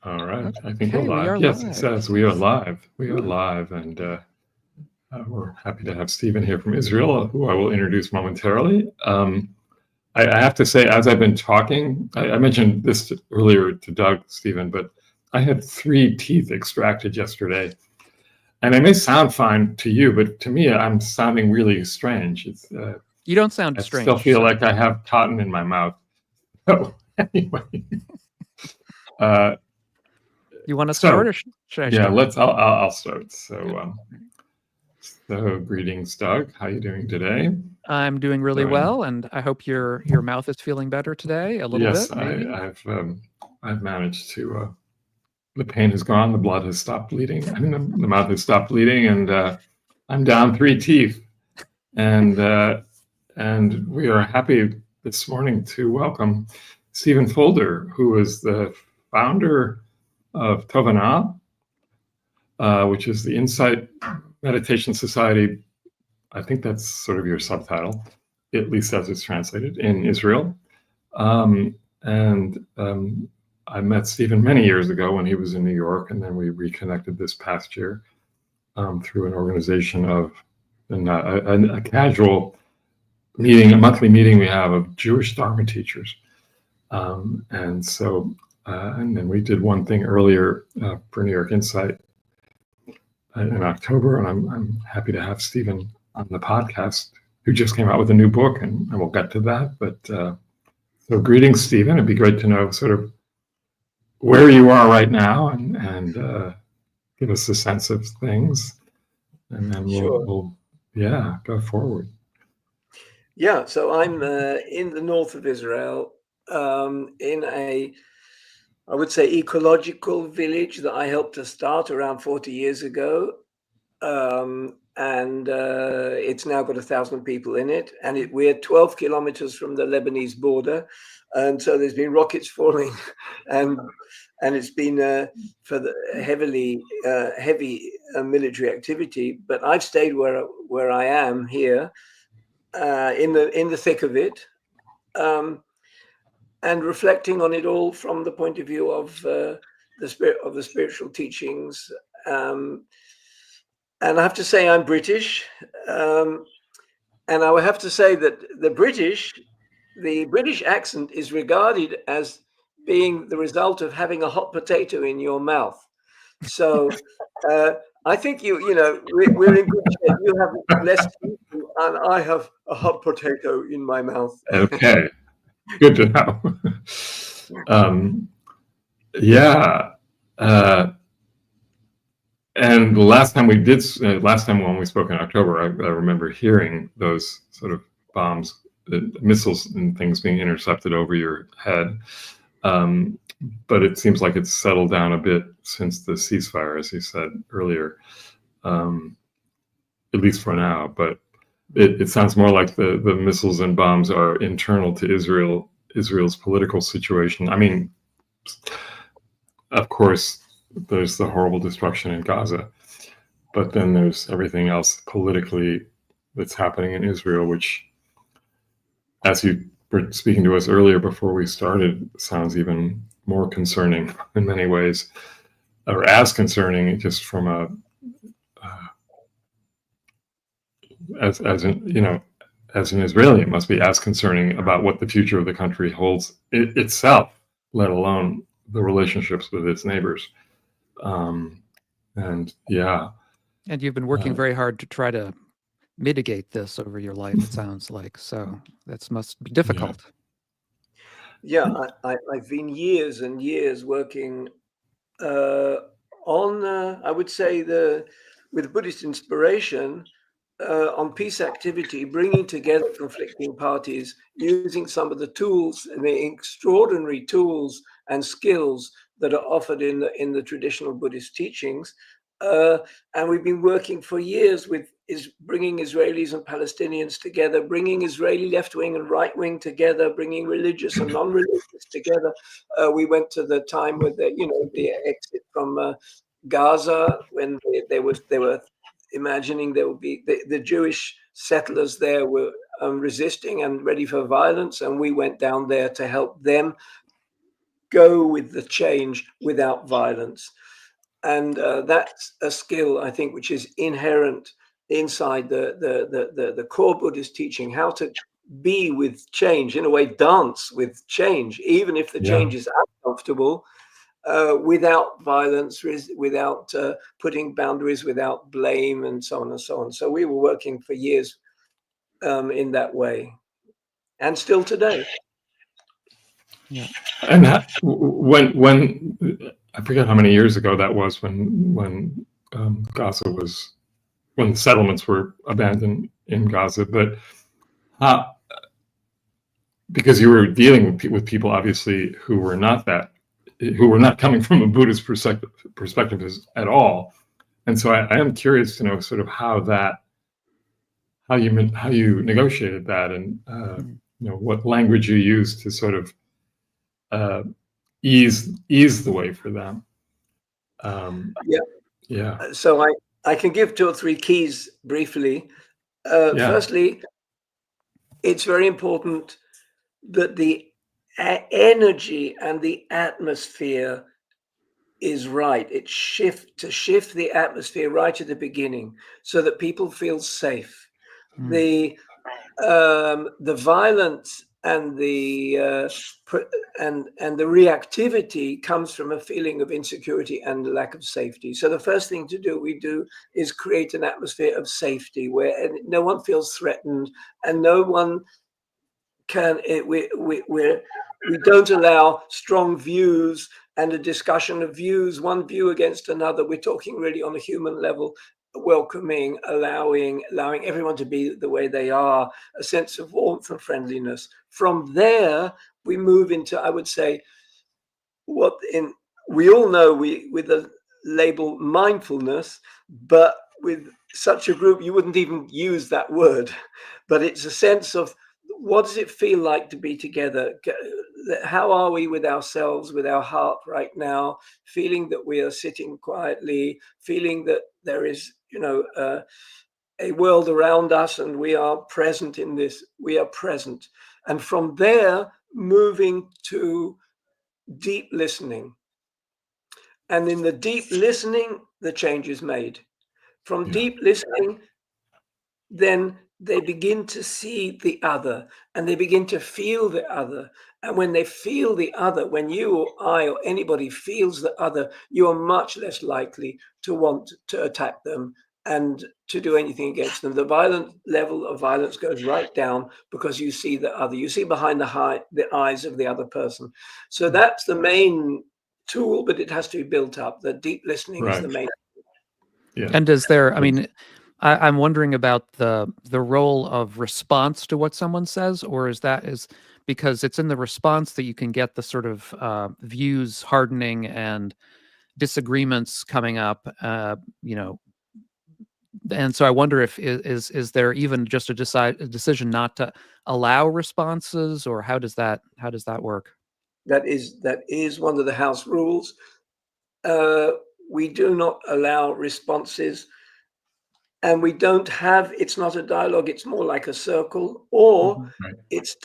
All right, I think we're Okay, we live. are Yes, it live. says we are live. We are live, and we're happy to have Stephen here from Israel, who I will introduce momentarily. I have to say, as I've been talking, I mentioned this earlier to Doug, Stephen, but I had 3 teeth extracted yesterday. And I may sound fine to you, but to me, I'm sounding really strange. You don't sound I strange. still feel sir. like I have cotton in my mouth. So anyway, uh, You want to start, or should I yeah, start? I'll start. So greetings, Doug. How are you doing today? I'm doing really Go ahead. well, and I hope your mouth is feeling better today. A little Yes, bit, maybe. I've managed to. The pain has gone. The blood has stopped bleeding. I mean, the mouth has stopped bleeding, and I'm down 3 teeth. And we are happy this morning to welcome Stephen Fulder, who is the founder of Tovanah, which is the Insight Meditation Society. I think that's sort of your subtitle, at least as it's translated, in Israel. I met Stephen many years ago when he was in New York, and then we reconnected this past year through an organization of a casual meeting, a monthly meeting we have of Jewish Dharma teachers. And then we did one thing earlier for New York Insight in October, and I'm happy to have Stephen on the podcast, who just came out with a new book, and we'll get to that. But so greetings, Stephen. It'd be great to know sort of where you are right now, and give us a sense of things, and then we'll go forward. Yeah, so I'm in the north of Israel, in I would say, ecological village that I helped to start around 40 years ago. And it's now got 1,000 people in it. And we're 12 kilometers from the Lebanese border. And so there's been rockets falling and it's been for the heavy military activity. But I've stayed where I am here in the thick of it. And reflecting on it all from the point of view of the spiritual teachings. And I have to say I'm British. And I would have to say that the British accent is regarded as being the result of having a hot potato in your mouth. So I think we're in good shape. You have less teeth and I have a hot potato in my mouth. Okay. Good to know. Yeah. And the last time when we spoke in October, I remember hearing those sort of bombs, missiles and things being intercepted over your head. But it seems like it's settled down a bit since the ceasefire, as you said earlier, at least for now. But it sounds more like the missiles and bombs are internal to Israel's political situation. I mean, of course, there's the horrible destruction in Gaza, but then there's everything else politically that's happening in Israel, which, as you were speaking to us earlier before we started, sounds even more concerning in many ways, or as concerning, just from a as an Israeli, it must be as concerning about what the future of the country holds itself, let alone the relationships with its neighbors. And you've been working very hard to try to mitigate this over your life, it sounds like. So that must be difficult. Yeah, I've been years and years working on, I would say, with Buddhist inspiration, on peace activity, bringing together conflicting parties, using some of the tools and the extraordinary tools and skills that are offered in the traditional Buddhist teachings. And we've been working for years with bringing Israelis and Palestinians together, bringing Israeli left wing and right wing together, bringing religious and non-religious together. We went to the time with the exit from Gaza, when they were imagining there would be the Jewish settlers there were resisting and ready for violence, and we went down there to help them go with the change without violence. And that's a skill, I think, which is inherent inside the core Buddhist teaching, how to be with change, in a way, dance with change, even if the change is uncomfortable, without violence, without putting boundaries, without blame, and so on and so on. So we were working for years in that way, and still today. Yeah. And when I forget how many years ago that was, when Gaza was, when the settlements were abandoned in Gaza, but because you were dealing with people obviously who were not coming from a Buddhist perspective at all, and so I am curious to know sort of how you negotiated that, and what language you used to sort of ease the way for them. So I can give 2 or 3 keys briefly. Firstly, it's very important that the energy and the atmosphere is right. To shift the atmosphere right at the beginning, so that people feel safe. The violence and the reactivity comes from a feeling of insecurity and lack of safety. So the first thing we do is create an atmosphere of safety where no one feels threatened, and no one can. We don't allow strong views and a discussion of views, one view against another. We're talking really on a human level, welcoming, allowing everyone to be the way they are, a sense of warmth and friendliness. From there, we move into, I would say, we all know with the label mindfulness, but with such a group, you wouldn't even use that word. But it's a sense of, what does it feel like to be together? How are we with ourselves, with our heart right now? Feeling that we are sitting quietly, feeling that there is, a world around us, and we are present in this. We are present. And from there, moving to deep listening. And in the deep listening, the change is made. From deep listening, then they begin to see the other, and they begin to feel the other. And when they feel the other, when you or I or anybody feels the other, you are much less likely to want to attack them and to do anything against them. The violent level of violence goes right down, because you see the other. You see behind the eyes of the other person. So that's the main tool, but it has to be built up. The deep listening is the main. And is there, I mean, I'm wondering about the role of response to what someone says, or is because it's in the response that you can get the sort of views hardening and disagreements coming up, and so I wonder if is there even just a decision not to allow responses, or how does that work? That is one of the house rules. We do not allow responses. And we don't have, it's not a dialogue, it's more like a circle, or it's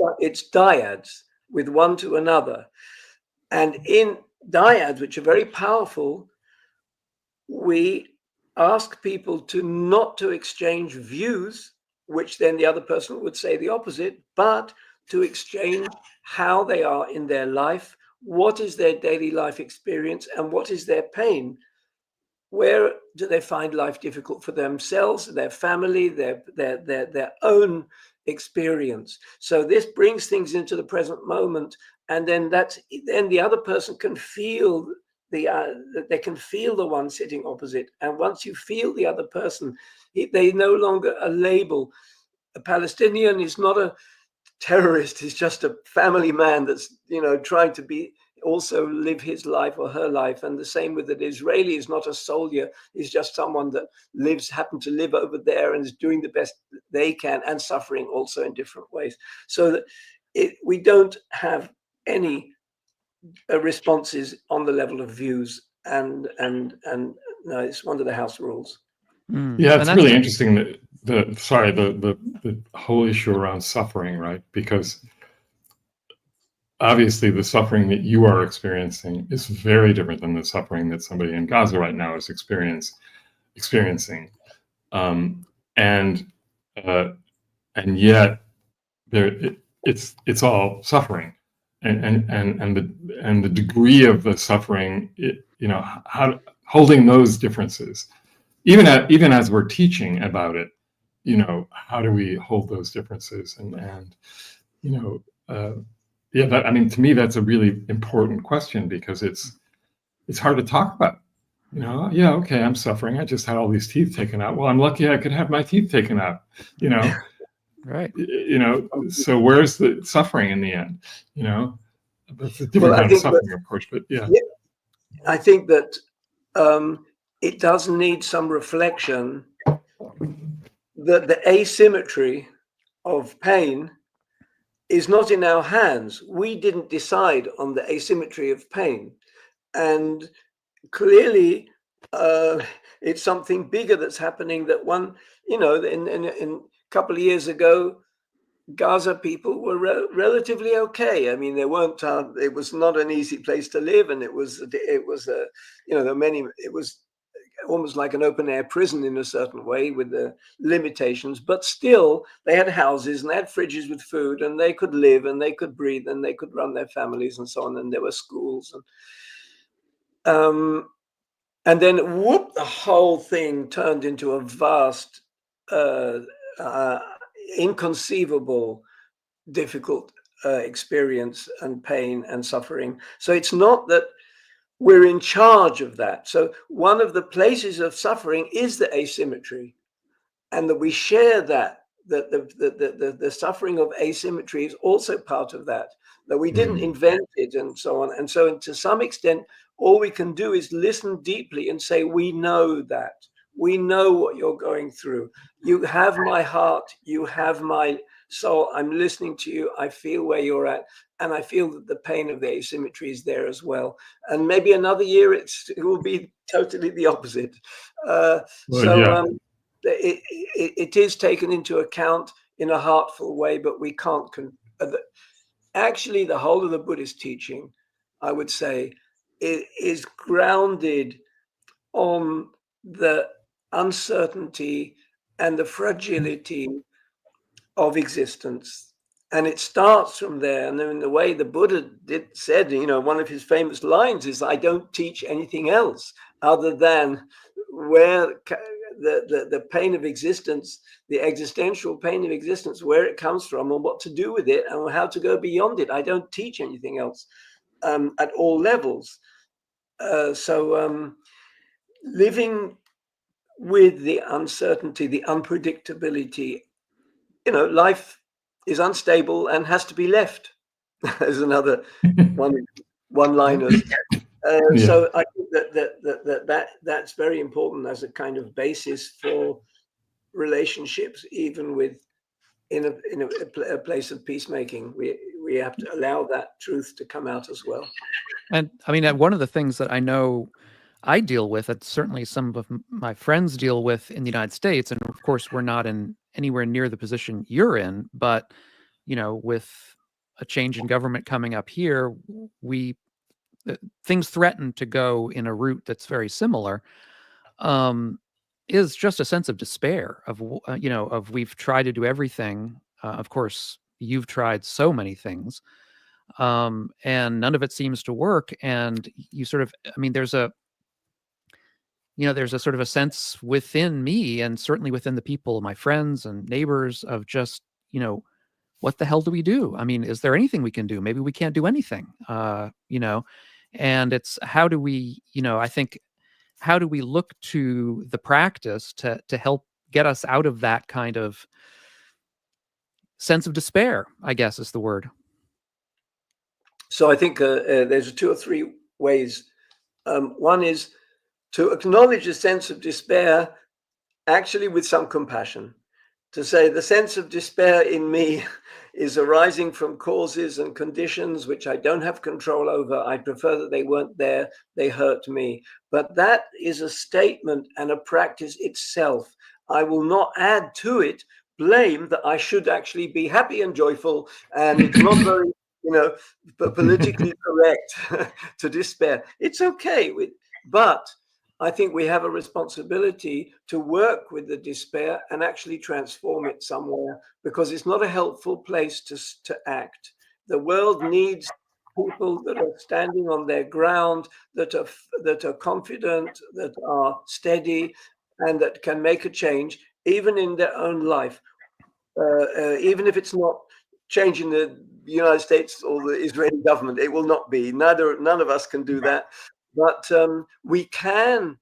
dyads with one to another. And in dyads, which are very powerful, we ask people not to exchange views, which then the other person would say the opposite, but to exchange how they are in their life, what is their daily life experience, and what is their pain. Where do they find life difficult for themselves, their family, their own experience? So this brings things into the present moment, and then the other person can feel they can feel the one sitting opposite. And once you feel the other person, they no longer a label. A Palestinian is not a terrorist; he's just a family man that's trying to also live his life or her life. And the same with the Israeli is not a soldier, is just someone that happened to live over there and is doing the best they can, and suffering also in different ways. So that we don't have any responses on the level of views, and no, it's one of the house rules. Yeah, it's really interesting that the whole issue around suffering, right? Because obviously the suffering that you are experiencing is very different than the suffering that somebody in Gaza right now is experiencing. And yet it's all suffering, and the degree of the suffering, how holding those differences, even as we're teaching about it, how do we hold those differences? And I mean, to me, that's a really important question, because it's hard to talk about. Yeah, okay, I'm suffering. I just had all these teeth taken out. Well, I'm lucky I could have my teeth taken out. Right. So where's the suffering in the end? That's a different kind of suffering, of course. But yeah, I think that it does need some reflection that the asymmetry of pain is not in our hands. We didn't decide on the asymmetry of pain, and clearly it's something bigger that's happening. That in a couple of years ago, Gaza people were relatively okay. I mean, they weren't. It was not an easy place to live, and it was almost like an open air prison in a certain way, with the limitations. But still, they had houses and they had fridges with food, and they could live and they could breathe and they could run their families and so on. And there were schools, and then whoop, the whole thing turned into a vast, inconceivable, difficult experience and pain and suffering. So it's not that we're in charge of that. So one of the places of suffering is the asymmetry, and that we share that the suffering of asymmetry is also part of that we didn't invent it, and so on. And so to some extent, all we can do is listen deeply and say, we know that. We know what you're going through. You have my heart. You have my soul. I'm listening to you. I feel where you're at. And I feel that the pain of the asymmetry is there as well. And maybe another year it will be totally the opposite. It is taken into account in a heartful way, but we can't. Actually, the whole of the Buddhist teaching, I would say, is grounded on the uncertainty and the fragility of existence. And it starts from there. And then the way the Buddha said, one of his famous lines is, I don't teach anything else other than where the pain of existence, the existential pain of existence, where it comes from and what to do with it and how to go beyond it. I don't teach anything else at all levels. So living with the uncertainty, the unpredictability, life is unstable and has to be left. There's another one-liners. So I think that's very important as a kind of basis for relationships, even in a place of peacemaking. We have to allow that truth to come out as well. And I mean, one of the things that I know I deal with, and certainly some of my friends deal with in the United States, and of course we're not in anywhere near the position you're in, but with a change in government coming up here, things threaten to go in a route that's very similar. Is just a sense of despair of we've tried to do everything. Of course, you've tried so many things, and none of it seems to work. And you sort of, I mean, there's a sort of a sense within me, and certainly within the people, my friends and neighbors, of just, what the hell do we do? I mean, is there anything we can do? Maybe we can't do anything, and it's how do we, I think, how do we look to the practice to help get us out of that kind of sense of despair, I guess is the word. So I think there's 2 or 3 ways. One is to acknowledge a sense of despair, actually with some compassion, to say the sense of despair in me is arising from causes and conditions which I don't have control over. I prefer that they weren't there. They hurt me. But that is a statement and a practice itself. I will not add to it blame that I should actually be happy and joyful. And it's not very but politically correct to despair. It's okay, but I think we have a responsibility to work with the despair and actually transform it somewhere, because it's not a helpful place to act. The world needs people that are standing on their ground, that are confident, that are steady, and that can make a change, even in their own life, even if it's not changing the United States or the Israeli government. It will not be. None of us can do that, but we can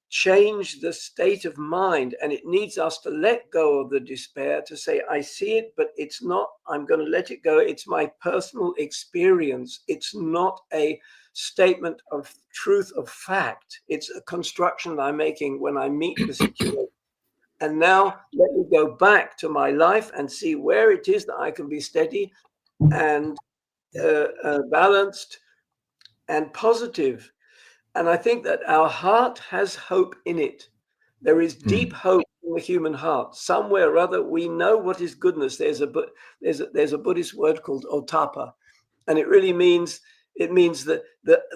change the state of mind, and it needs us to let go of the despair, to say, I see it, but it's not, I'm going to let it go. It's my personal experience. It's not a statement of truth, of fact. It's a construction I'm making when I meet the situation. And now let me go back to my life and see where it is that I can be steady and balanced and positive. And I think that our heart has hope in it. There is deep hope in the human heart. Somewhere or other, we know what is goodness. There's a Buddhist word called otapa, and it really means the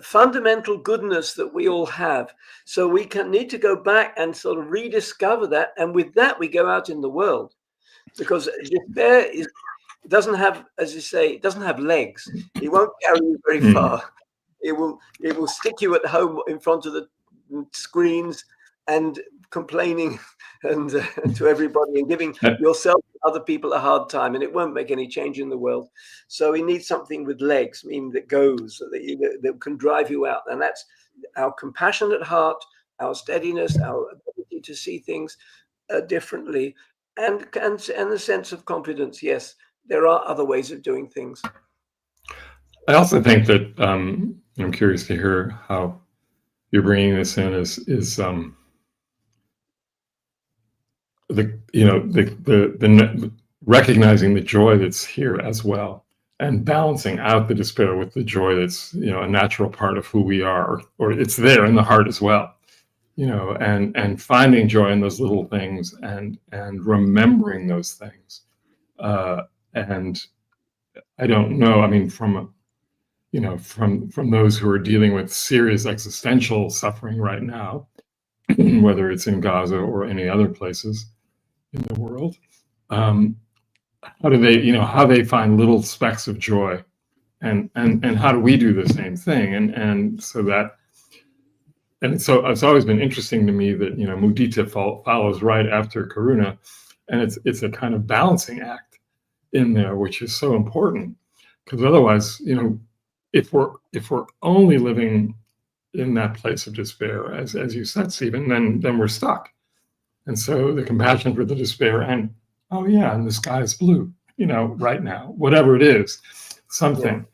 fundamental goodness that we all have. So we need to go back and sort of rediscover that, and with that we go out in the world, because despair doesn't have, as you say, it doesn't have legs. It won't carry you very far. It will stick you at home in front of the screens and complaining and to everybody and giving yourself and other people a hard time, and it won't make any change in the world. So we need something with legs, meaning that goes, that can drive you out. And that's our compassionate heart, our steadiness, our ability to see things differently, and a sense of confidence. Yes, there are other ways of doing things. I also think that I'm curious to hear how you're bringing this in is the recognizing the joy that's here as well, and balancing out the despair with the joy that's a natural part of who we are, or it's there in the heart as well, and finding joy in those little things and remembering those things, and I don't know, I mean, from those who are dealing with serious existential suffering right now, whether it's in Gaza or any other places in the world, how do they, how they find little specks of joy, and how do we do the same thing? And so it's always been interesting to me that, mudita follows right after karuna, and it's a kind of balancing act in there, which is so important, because otherwise, if we're only living in that place of despair, as you said, Stephen, then we're stuck. And so the compassion for the despair, and and the sky is blue, right now, whatever it is, something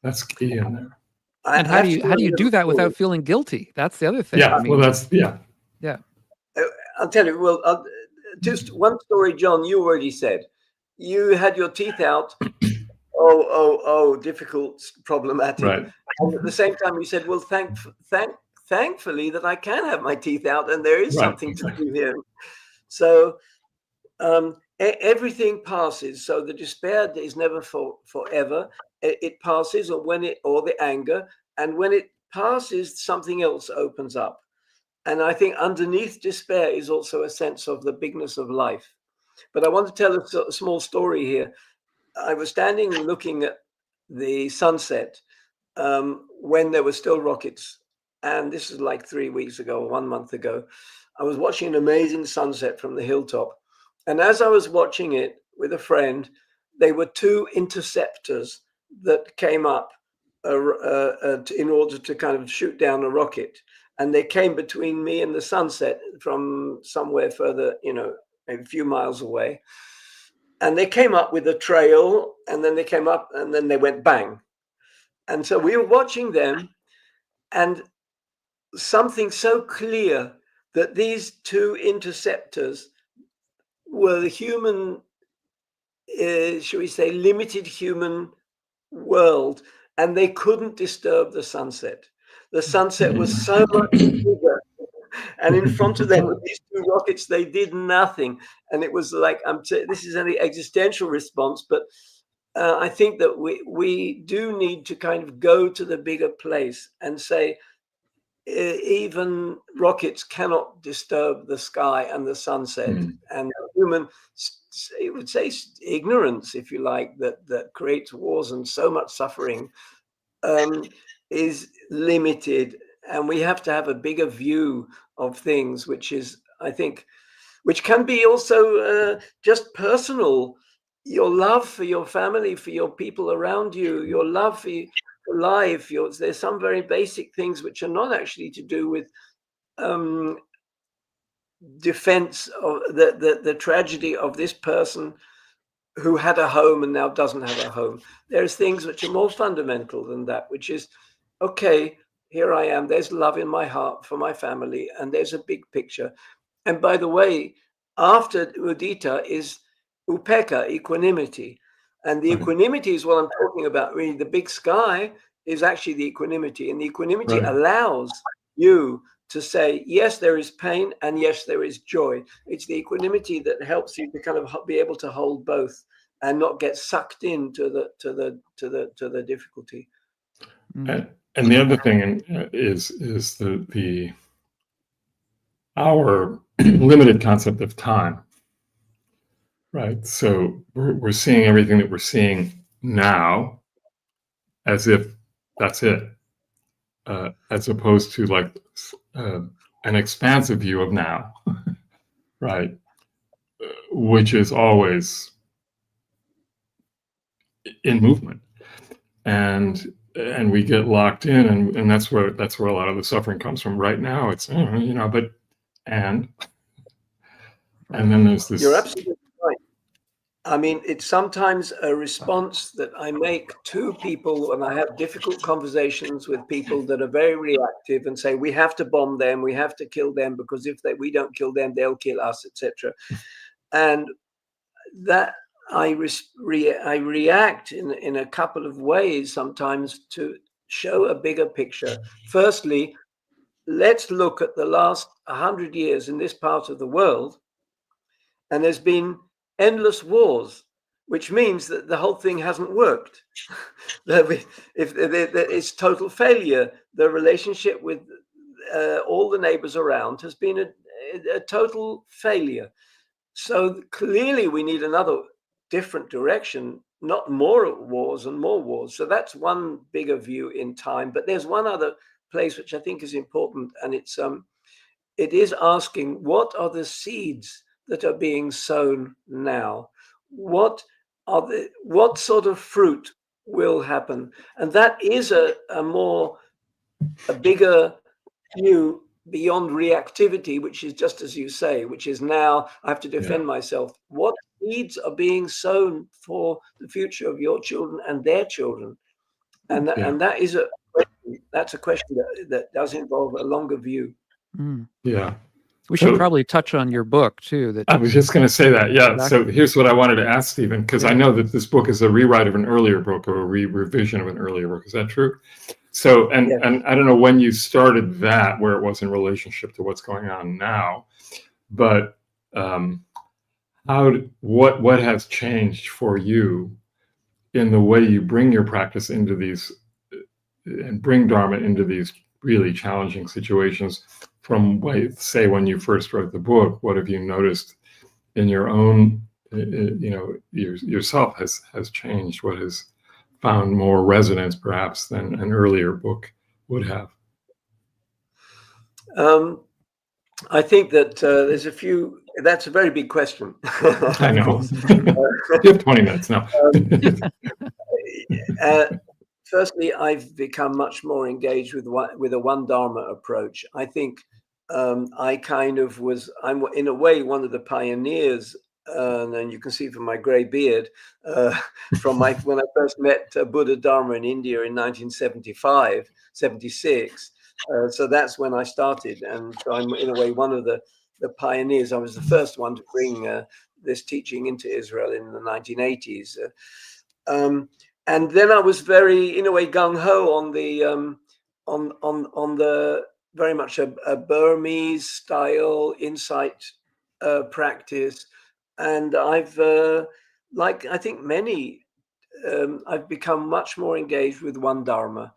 that's key in there. And how do you do that without feeling guilty? That's the other thing. Yeah, Yeah. I'll tell you. Well, just one story, John. You already said you had your teeth out. Difficult, problematic. Right. And at the same time, you said, well, thankfully that I can have my teeth out, and there is something to do here. So everything passes. So the despair is never forever. It passes, or the anger, and when it passes, something else opens up. And I think underneath despair is also a sense of the bigness of life. But I want to tell a small story here. I was standing looking at the sunset when there were still rockets. And this is like 3 weeks ago, 1 month ago. I was watching an amazing sunset from the hilltop. And as I was watching it with a friend, they were two interceptors that came up in order to kind of shoot down a rocket. And they came between me and the sunset from somewhere further, a few miles away. And they came up with a trail, and then they came up, and then they went bang. And so we were watching them, and something so clear that these two interceptors were the human, should we say, limited human world, and they couldn't disturb the sunset. The sunset was so much bigger. And in front of them with these two rockets, they did nothing. And it was like, this is an existential response, but I think that we do need to kind of go to the bigger place and say, even rockets cannot disturb the sky and the sunset, and human, it would say, ignorance, if you like, that creates wars and so much suffering, is limited, and we have to have a bigger view of things, which is, I think, which can be also just personal. Your love for your family, for your people around you, your love for life. There's some very basic things which are not actually to do with defense of the tragedy of this person who had a home and now doesn't have a home. There's things which are more fundamental than that, which is, okay, here I am. There's love in my heart for my family, and there's a big picture. And by the way, after mudita is upekkha, equanimity. And the equanimity is what I'm talking about. Really, the big sky is actually the equanimity. And the equanimity allows you to say, yes, there is pain, and yes, there is joy. It's the equanimity that helps you to kind of be able to hold both and not get sucked into the difficulty. And the other thing is the our limited concept of time, right? So we're seeing everything that we're seeing now as if that's it, as opposed to like an expansive view of now, right? Which is always in movement, and we get locked in, and that's where a lot of the suffering comes from. Right now, it's but and then there's this. You're absolutely right. I mean, it's sometimes a response that I make to people when I have difficult conversations with people that are very reactive and say, we have to bomb them, we have to kill them, because if we don't kill them, they'll kill us, etc. And that I react in a couple of ways sometimes to show a bigger picture. Firstly, let's look at the last 100 years in this part of the world, and there's been endless wars, which means that the whole thing hasn't worked. It's total failure. The relationship with all the neighbors around has been a total failure. So clearly we need another different direction, not more wars and more wars. So that's one bigger view in time. But there's one other place which I think is important, and it is asking, what are the seeds that are being sown now? What sort of fruit will happen? And that is a bigger view beyond reactivity, which is just as you say, which is now I have to defend myself. What seeds are being sown for the future of your children and their children? And that is a question that does involve a longer view. Yeah. We should probably touch on your book too. I was just going to say that. Yeah. So here's what I wanted to ask Stephen, because I know that this book is a rewrite of an earlier book or a revision of an earlier book. Is that true? So, and I don't know when you started that, where it was in relationship to what's going on now, but what has changed for you in the way you bring your practice into these and bring Dharma into these really challenging situations from, say, when you first wrote the book? What have you noticed in your own, yourself has changed? What has found more resonance perhaps than an earlier book would have? I think that there's a few. That's a very big question. I know. You have 20 minutes now. Firstly, I've become much more engaged with a one Dharma approach. I think I kind of I'm in a way one of the pioneers, and you can see from my grey beard, from when I first met Buddha Dharma in India in 1975, 76. So that's when I started, and so I'm in a way one of the pioneers. I was the first one to bring this teaching into Israel in the 1980s. And then I was very, in a way, gung ho on the on the very much a Burmese style insight practice, and I've like I think many I've become much more engaged with one Dharma,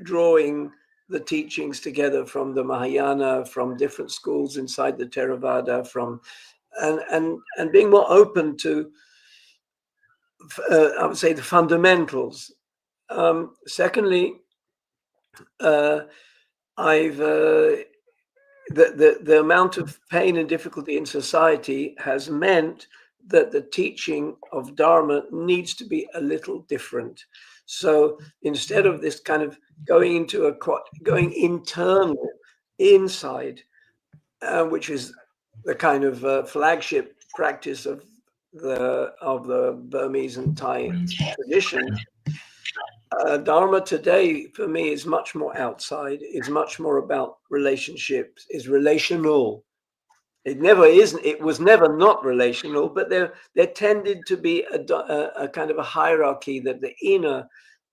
drawing the teachings together from the Mahayana, from different schools inside the Theravada, and being more open to, I would say, the fundamentals. Secondly, I've the amount of pain and difficulty in society has meant that the teaching of Dharma needs to be a little different. So instead of this kind of going internal, inside, which is the kind of flagship practice of the Burmese and Thai tradition, Dharma today for me is much more outside, is much more about relationships, is relational. It never isn't. It was never not relational, but there tended to be a kind of a hierarchy that the inner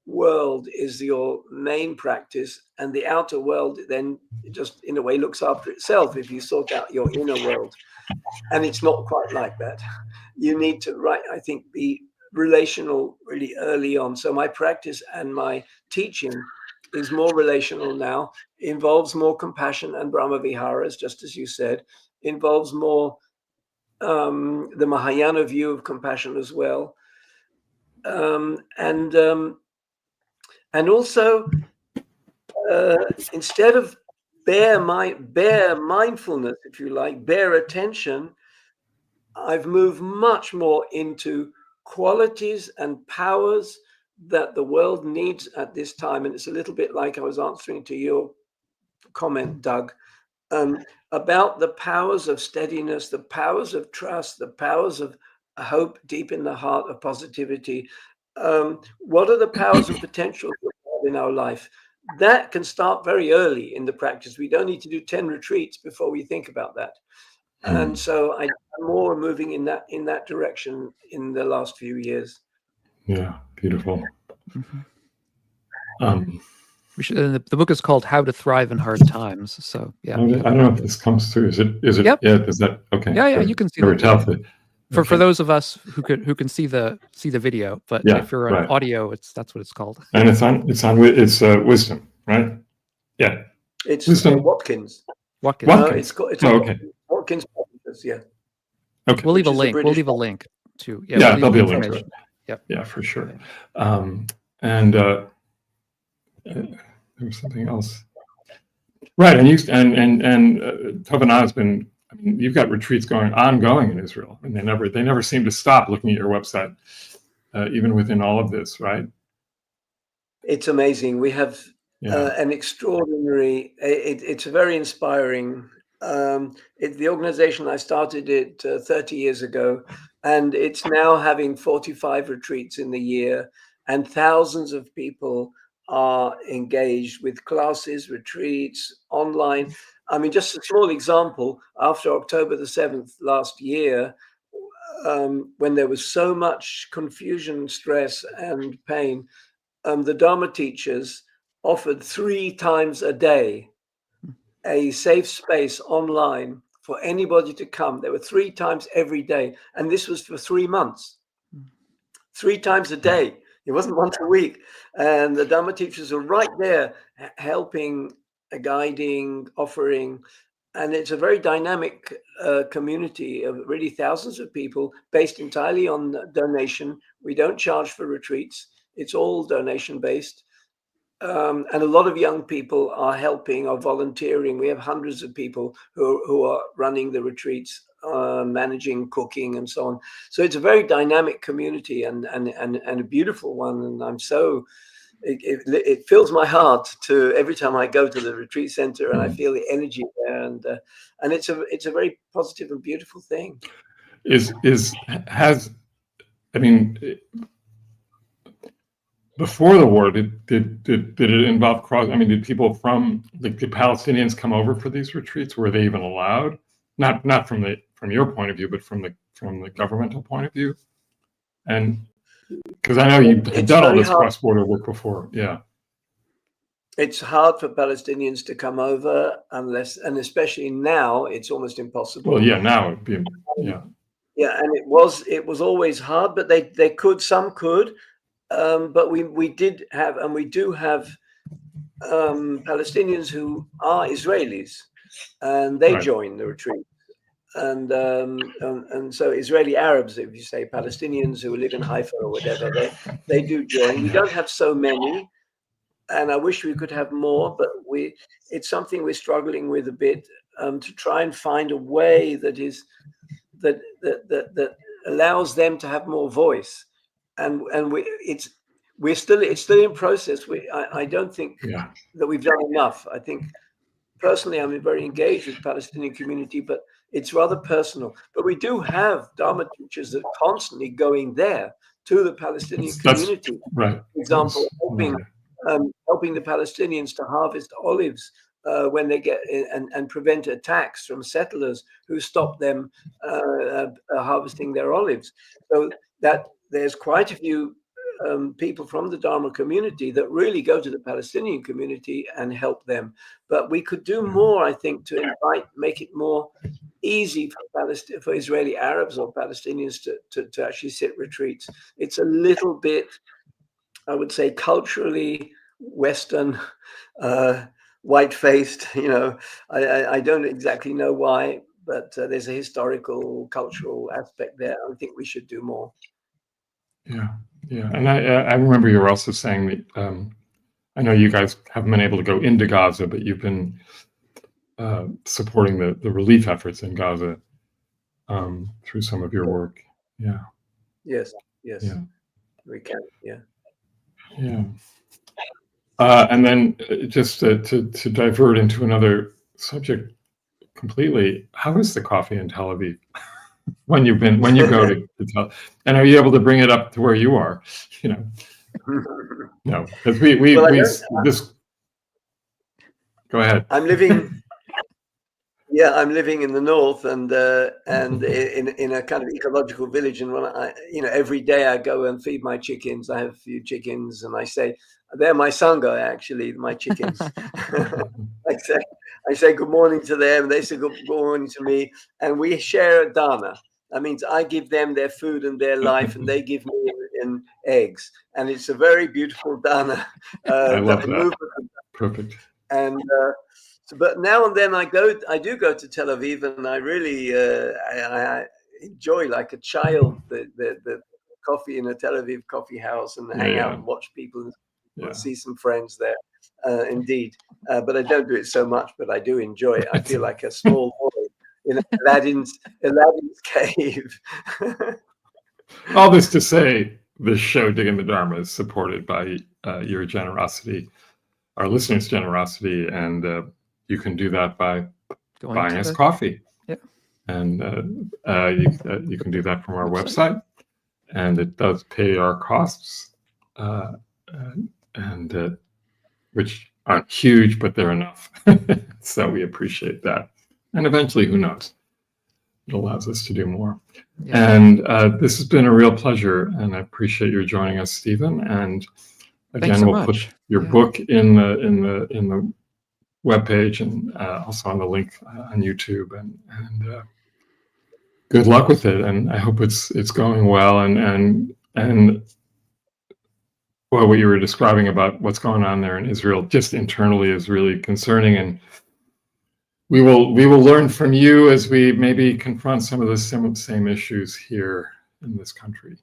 world is your main practice, and the outer world then just in a way looks after itself if you sort out your inner world. And it's not quite like that. You need to, I think, be relational really early on. So my practice and my teaching is more relational now, involves more compassion and Brahma Viharas, just as you said, involves more the Mahayana view of compassion as well. And also, instead of bare mindfulness, if you like, bare attention, I've moved much more into qualities and powers that the world needs at this time. And it's a little bit like I was answering to your comment, Doug, about the powers of steadiness, the powers of trust, the powers of hope deep in the heart of positivity. What are the powers and potentials in our life? That can start very early in the practice. We don't need to do 10 retreats before we think about that. And so I'm more moving in that direction in the last few years. Yeah, beautiful. We should, the book is called How to Thrive in Hard Times. So yeah, I don't know if this comes through. Is it? Yep. Yeah. Is that okay? Yeah. You can see it. For those of us who can see the video, but if you're on audio, that's what it's called. And it's wisdom, right? Yeah. It's wisdom. Watkins. No, it's okay. Watkins. Yeah. Okay. We'll leave a link. We'll leave a link to. Yeah, there'll be a link to it. Yep. Yeah, for sure. And there was something else. Right, and Tovana has been. I mean, you've got retreats ongoing in Israel, and they never seem to stop looking at your website, even within all of this, right? It's amazing. We have an extraordinary. It's very inspiring. The organization, I started it 30 years ago, and it's now having 45 retreats in the year, and thousands of people are engaged with classes, retreats, online. I mean, just a small example, after October the 7th last year, when there was so much confusion, stress, and pain, the Dharma teachers offered 3 times a day a safe space online for anybody to come. There were 3 times every day, and this was for 3 months. 3 times a day. It wasn't once a week. And the Dharma teachers are right there helping, guiding, offering. And it's a very dynamic community of really thousands of people based entirely on donation. We don't charge for retreats. It's all donation based. And a lot of young people are helping or volunteering. We have hundreds of people who are running the retreats, managing, cooking, and so on. So it's a very dynamic community and a beautiful one. And I'm so it fills my heart to every time I go to the retreat center and I feel the energy there. And it's a very positive and beautiful thing. Before the war, did it involve did people from the Palestinians come over for these retreats? Were they even allowed? Not from your point of view, but from the governmental point of view. And because I know you've done all this cross-border work before, yeah. It's hard for Palestinians to come over and especially now, it's almost impossible. Well, yeah, now it'd be, yeah. Yeah, and it was always hard, but they could. Some could. but we did have, and we do have, Palestinians who are Israelis, and they join the retreat. And so Israeli Arabs, if you say Palestinians who live in Haifa or whatever, they do join. We don't have so many, and I wish we could have more, but it's something we're struggling with a bit, to try and find a way that allows them to have more voice. And it's still in process. I don't think that we've done enough. I think personally, I'm very engaged with the Palestinian community, but it's rather personal. But we do have Dharma teachers that are constantly going there to the Palestinian community. Right. For example, helping the Palestinians to harvest olives when they get and prevent attacks from settlers who stop them harvesting their olives. So that there's quite a few people from the Dharma community that really go to the Palestinian community and help them. But we could do more, I think, to make it more easy for Israeli Arabs or Palestinians to actually sit retreats. It's a little bit, I would say, culturally Western, white-faced. I don't exactly know why, but there's a historical, cultural aspect there. I think we should do more. Yeah, and I remember you were also saying that I know you guys haven't been able to go into Gaza, but you've been supporting the relief efforts in Gaza through some of your work. Yeah. Yes. We can. Yeah. And then just to divert into another subject completely, how is the coffee in Tel Aviv? when you go to Tel, and are you able to bring it up to where you are? No, because this. Go ahead. I'm living in the north, and in a kind of ecological village. And when every day I go and feed my chickens. I have a few chickens, and I say, they're my sangha, actually, my chickens. I say good morning to them. They say good morning to me, and we share a dana. That means I give them their food and their life, and they give me eggs. And it's a very beautiful dana. I love that. Perfect. And but now and then I do go to Tel Aviv, and I really I enjoy, like a child, the coffee in a Tel Aviv coffee house, and hang out and watch people and see some friends there. Indeed, but I don't do it so much, but I do enjoy it. I feel like a small boy in Aladdin's cave. All this to say, this show, Digging the Dharma, is supported by your generosity, our listeners' generosity, and you can do that by buying us coffee. Yeah. And you can do that from our website, and it does pay our costs, and which aren't huge, but they're enough. So we appreciate that. And eventually, who knows? It allows us to do more. Yeah. And this has been a real pleasure, and I appreciate your joining us, Stephen. And again, we'll put your book in the webpage, and also on the link on YouTube. And good luck with it. And I hope it's going well. And well, what you were describing about what's going on there in Israel, just internally, is really concerning. And we will learn from you as we maybe confront some of the same issues here in this country.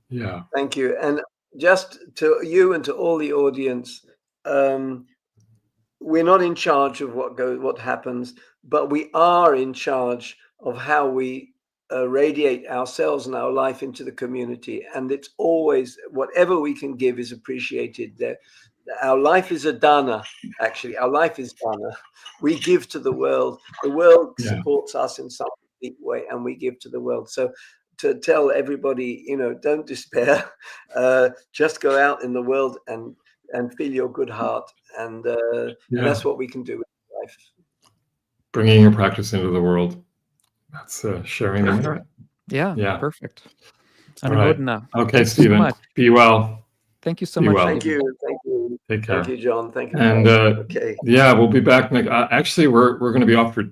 Yeah. Thank you. And just to you and to all the audience, we're not in charge of what happens, but we are in charge of how we radiate ourselves and our life into the community. And it's always, whatever we can give is appreciated. Our life is a dana, actually. Our life is dana. We give to the world. The world supports us in some deep way, and we give to the world. So to tell everybody, don't despair. Just go out in the world and feel your good heart. And that's what we can do with life. Bringing your practice into the world. That's sharing the merit. Yeah. Perfect. Right. Okay, Stephen. So be well. Thank you so much. Well. Thank you. Take care. Thank you, John. Thank you. And okay. Yeah, we'll be back next. Actually, we're going to be off for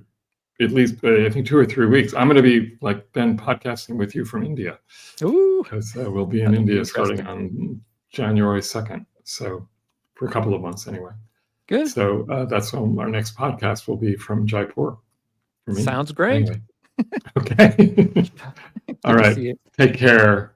at least I think 2 or 3 weeks. I'm going to be like Ben podcasting with you from India. Ooh, because we'll be in India starting on January 2nd. So for a couple of months anyway. Good. So that's when our next podcast will be from Jaipur. Sounds great. Anyway. Okay. All right. Take care.